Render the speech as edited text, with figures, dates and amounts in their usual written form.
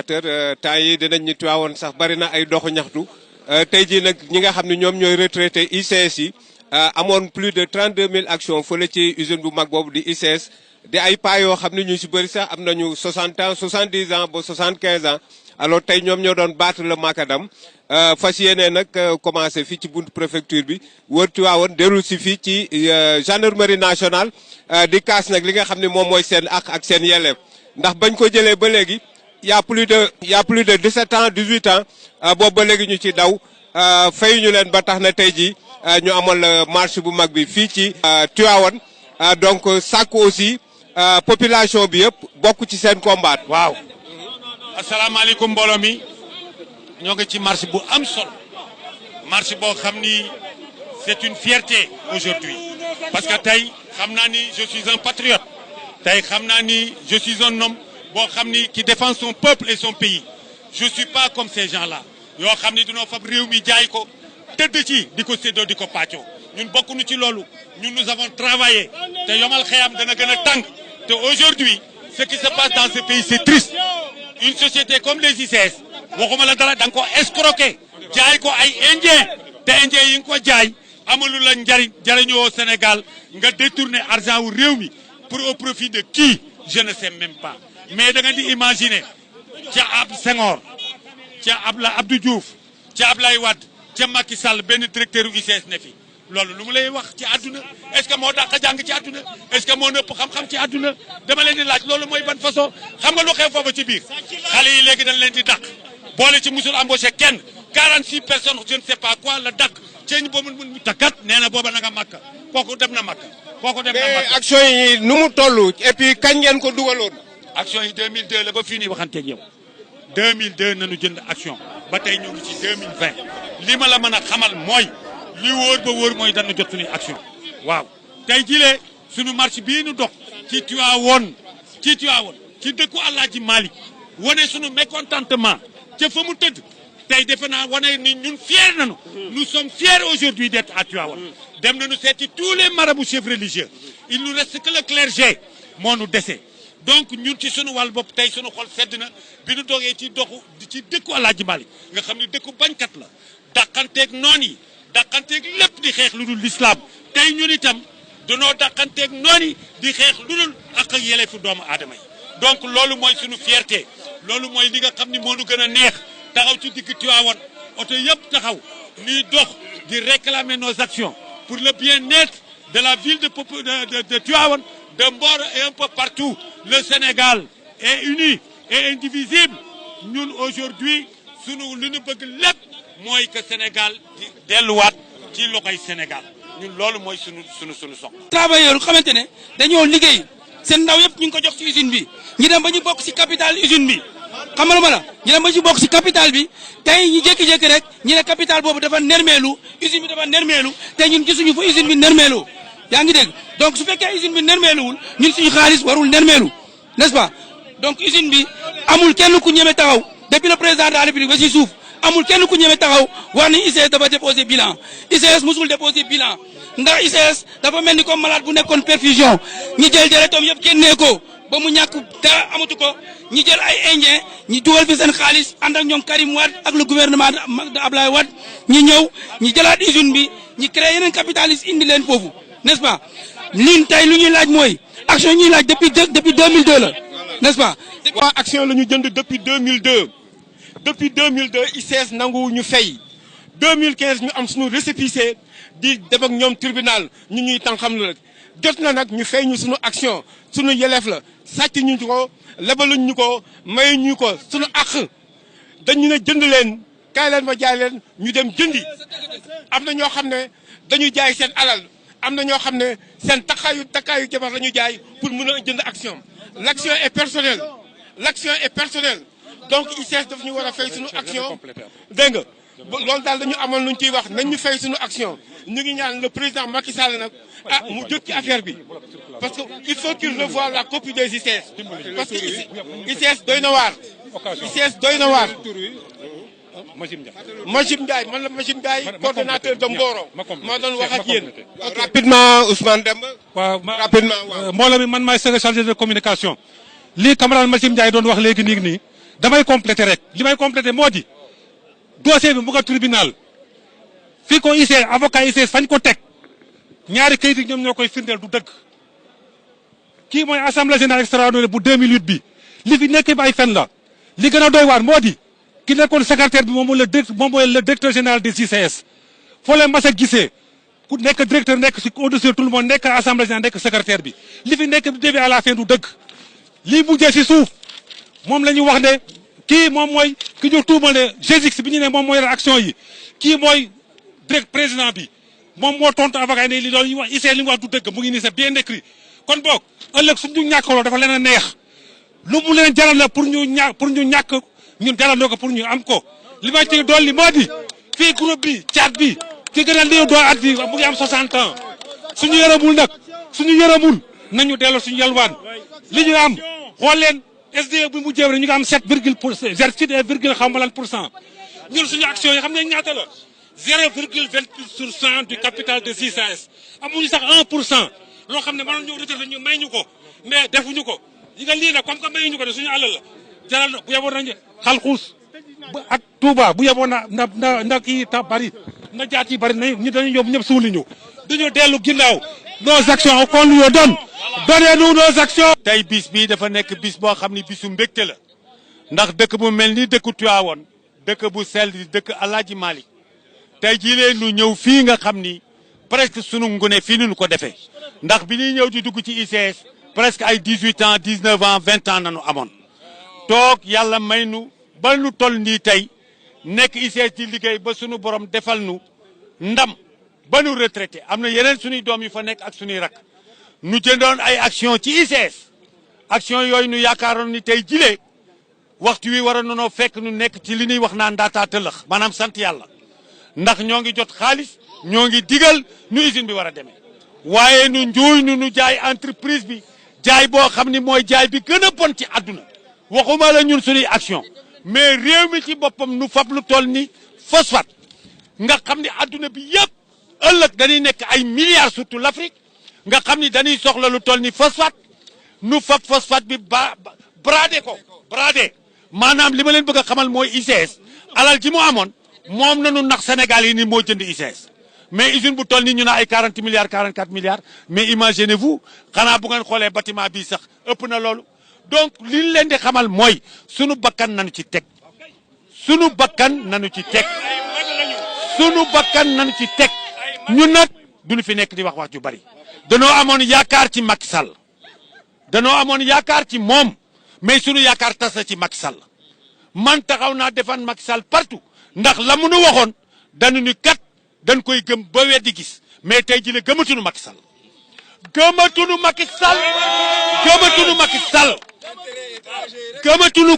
téléspectateurs temps yi dinañ ñu tuwaawoon sax bari na ay doxu ñaxtu tey jii nag ñi nga xam ne ñoom ñooy retraité ICS yi amoon plus de 32 000 actions fële ci usine bu mag boobu di ICS di ay pas yoo xam ne ñu si bëri sax am nañu 60 ans 70 ans ba 75 ans alors tey ñoom ñoo doon battre le macadam fas yéene nag commencé fii ci buntu préfecture bi wër Tivaouane déroul si fii ci gendarmerie nationale di kaas nag li nga xam ne moom mooy seen ak seen yelleef ndax bañ ko jëlee ba léegi y a plus de 17 ans 18 ans boobu ba léegi ñu ci daw fayuñu leen ba tax na tey jii ñu amal marche bu mag bi fii ci Tivaouane donc sàkku aussi population bi yëpp bokk ci seen combat. waaw asalaamaaleykum mbooloo mi ñoo ngi ci marche bu am solo marche boo xam ni c'est une fierté aujourd'hui parce que tey xam naa ni je suis un patriote tey xam naa ni je suis un homme boo xam ni qui défend son peuple et son pays je suis pas comme ces gens-là yoo xam ni dañoo fab réew mi jaay ko tëdd ci di ko séddoo di ko pàccoo ñun bokkuñu ci loolu ñun nous avons travaillé te yomal xëyam dana gën a tàng te aujourd'hui ce qui se passe dans ce pays c'est triste une société comme les ICS waxuma la dara da nga ko escroquer jaay ko ay indien te indien yi nga ko jaay amalu la njariñ jariñoo Sénégal nga détourner argent wu réew mi pour au profit de qui je ne sais même pas mais da nga di imaginer ca ab Senghor ca Abdou Diouf ca Ablaye Wade ca Macky Sall benn directeur u ICS ne fi loolu lu mu lay wax ci àdduna est-ce que moo dàq jàng ci àdduna est-ce que moo nëpp xam-xam ci àdduna dama leen di laaj loolu mooy ban façon xam nga lu xew foofu ci biir xale yi léegi dañ leen di dàq boole ci musul embauché kenn 46 personnes je ne sais pas quoi la dàq ceeñ boobu mu takkat nee na booba na nga màkk kooku dem na màkk kooku dem na màkk. mais action yi nu mu toll et puis kañ ngeen ko dugaloon. action yi 2002 la ba fii nii waxanteeg yow 2002 nañu jënd action ba tey ñu ngi ci 2020 li ma la mën a xamal mooy li wóor ba wóor mooy dana jot suñuy action waaw tey jilee suñu marche bii nu dox ci Tivaouane ci dëkku Alaaji Malick wane suñu mécontentement ca fa mu tëdd tey defe naa wane ni ñun fiers nañu nous sommes fiers aujourd'hui d'être à Tivaouane dem nañu seeti tous les marabouts chefs religieux il nous reste que le clergé moo nu dese donc ñun ci sunu wàll bopp tey sunu xol sedd na bi nu dogee ci dëkku Alaaji Malick nga xam ne dëkku bañkat la dàqanteeg noon yi dàqanteeg lépp di xeex lu dul l'islam tey ñun itam danoo dàqanteeg noon yi di xeex lu dul ak yelefu doomu aadama yi donc loolu mooy sunu fierté loolu mooy li nga xam ni moo nu gën a neex taxaw ci digg Tivaouane oto yëpp taxaw ñuy dox di réclamer nos actions pour le bien-être de la ville de Tivaouane de Mboro et un peu partout le Sénégal est uni et indivisible ñun aujourd'hui sunu li ñu bëgg lépp mooy que Sénégal di delluwaat ci loxoy Sénégal ñun loolu mooy sunu soxla. travailleurs xamante ne dañoo liggéey seen ndaw yëpp ñu ngi ko jox ci usine bi ñu dem ba ñu bokk ci capital usine bi xamal ma la ñu dem ba ñu bokk ci capital bi tey ñu jékki-jékki rek ñu ne capital boobu dafa nermeelu usine bi dafa nermeelu tey ñun gisuñu fa usine bi nermeelu yaa ngi dégg donc su fekkee usine bi nermeeluwul ñun suñu xaalis warul nermeelu n'est-ce pas donc usine bi amul kenn ku ñeme taxaw depuis le président de la République ba ci suuf amul kenn ku ñeme taxaw wax ni ICS dafa déposé bilan ICS musul déposé bilan ndax ICS dafa mel ni comme malade bu nekkoon perfusion ñi jël deretam yëpp génnee ko ba mu ñàkk dara amatu ko ñi jël ay indien ñi dugal fi seen xaalis ànd ak ñoom Karim Wade ak le gouvernement de Ablaye Wade ñi ñëw ñi jëlaat usine bi ñi créé yeneen capitaliste indi leen foofu n'est-ce pas ñun tey lu ñuy laaj mooy action ñuy laaj depuis 2002 la n'est-ce pas. waa action la ñu jënd depuis 2002 depuis 2002 ICS nangu ñu fay 2015 ñu am suñu récépissé di def ak ñoom tribunal ñu ñuy tànqam la rek jot na nag ñu fay ñu suñu action suñu yelleef la sàcc ñu ko lebaluñ ñu ko may ñu ko suñu àq dañu ne jënd leen kaay leen ma jaay leen ñu dem jëndi am na ñoo xam ne dañuy jaay seen alal am na ñoo xam ne seen takkaayu jabar la ñu jaay pour mën a jënd action l'action est personnelle donc ICS daf ñu war a fay suñu action dégg nga loolu daal dañu amoon lu ñu ciy wax nañ ñu fay suñu action ñu ngi ñaan le président Macky Sall nag mu jot ci affaire bi parce que il faut qu'il revoie la copie des ICS parce que ICS doy na waar ICS doy na waar Majib Ndiaye man la Majib Ndiaye coordonnateur de Mboro maa doon wax ak yéen rapidement Ousmane Demba. waaw rapidement waaw. mbooloo mi man maay secrétaire chargé de communication lii camarade Majib Ndiaye doon wax léegi nii damay compléter rek li may compléter moo di dossier bi mu nga tribunal fii ko ICS avocat ICS fañ ko teg ñaari kayit yi ñoom ñoo koy firndeel du dëgg kii mooy assemblée générale extraordinaire bu 2008 bi li fi nekk bi ay fen la li gën a doy waar moo di ki nekkoon secrétaire bi moom mooy le directeur général des ICS foo leen mas a gisee ku nekk directeur nekk si au-dessus de tout le monde nekk assemblée générale nekk secrétaire bi li fi nekk du début à la fin du dëgg lii mujjee si suuf moom la ñu wax ne kii moom mooy ki ñu tuumale GIGS bi ñu ne moom mooy action yi kii mooy direct président bi moom moo tontu avocat ne li loolu ñu wax ICS li mu wax du dëgg mu ngi nii c'est bien écrit kon boog ëllëg suñu ñàkkaloo dafa leen a neex lu mu leen jaral la pour ñu ñàkk ñun jaral na ko pour ñu am ko li ma ci dolli moo di fii groupe bi chat bi ki gën a néew doo at bi mu ngi am 60 ans suñu yërëmul nag suñu yërëmul nañu delloo suñu yalwaan li ñu am xool leen SDE bi mu jéem ñu ngi am 7 virgule xaw ma lan pour cent ñun suñu action yi xam ne ñaata la 0,28% du capital de ICS amuñu sax 1% loo xam ne mënoon ñu retraité ñu may ñu ko mais defuñu ko yi nga lii nag comme que mayuñu ko de suñu alal la jaral na bu yeboon nañu xalxuus ak Touba bu yeboon na kii ta bari na jaat yi bari nañu ñu dañu yóbbu ñëpp suuli ñu duñu dellu ginnaaw nos actions qu'on lui donne donnez-nous nos actions. tey bis bii dafa nekk bis boo xam ni bisu mbégte la ndax dëkk bu mel ni dëkku Tivaouane dëkk bu sell di dëkk Alaaji Malick tey jii leen ñu ñëw fii nga xam ni presque sunu ngune fii nu ko defee ndax bi ñuy ñëw di dugg ci ICS presque ay 18 ans 19 ans 20 ans nañu amoon toog yàlla may nu ba nu toll nii tey nekk ICS di liggéey ba sunu borom defal nu ndam ba nu retraité am na yeneen suñuy doom yu fa nekk ak suñuy rak nu jëndoon ay action ci ICS action yooyu nu yaakaaroon ni tey jilee waxtu wi war a nonoo fekk nu nekk ci li ñuy wax naan ndaataa tëllëx maanaam sant yàlla ndax ñoo ngi jot xaalis ñoo ngi digal nu usine bi war a demee waaye nu njuuy nu jaay entreprise bi jaay boo xam ni mooy jaay bi gën a bon ci àdduna waxuma la ñun suñuy action mais réew mi ci boppam nu fab lu toll ni phosphate nga xam ni àdduna bi yëpp ëllëg dañuy nekk ay milliards surtout l'Afrique nga xam ni dañuy soxla lu toll ni phosphate nu fab phosphate bi bradé maanaam li ma leen bëgg a xamal mooy ICS alal ji mu amoon moom nanu nax Sénégal yi ni moo jënd ICS mais usine bu toll nii ñu naa ay 40 milliards 44 milliards mais imaginez-vous xanaa bu ngeen xoolee bâtiment bii sax ëpp na loolu donc li ñu leen di xamal mooy sunu bakkan nanu ci teg sunu bakkan nanu ci teg sunu bakkan nanu ci teg ñun nag duñu fi nekk di wax ju bari danoo amoon yaakaar ci Macky Sall danoo amoon yaakaar ci moom mais sunu yaakaar tas na ci Macky Sall man taxaw naa defaan Macky Sall partout ndax la mu nu waxoon dañu ni kat dañ koy gëm ba weddi gis mais tey jii la gëmatunu Macky Sall gëmatunu Macky Sall gëmatunu Macky Sall gëmatunu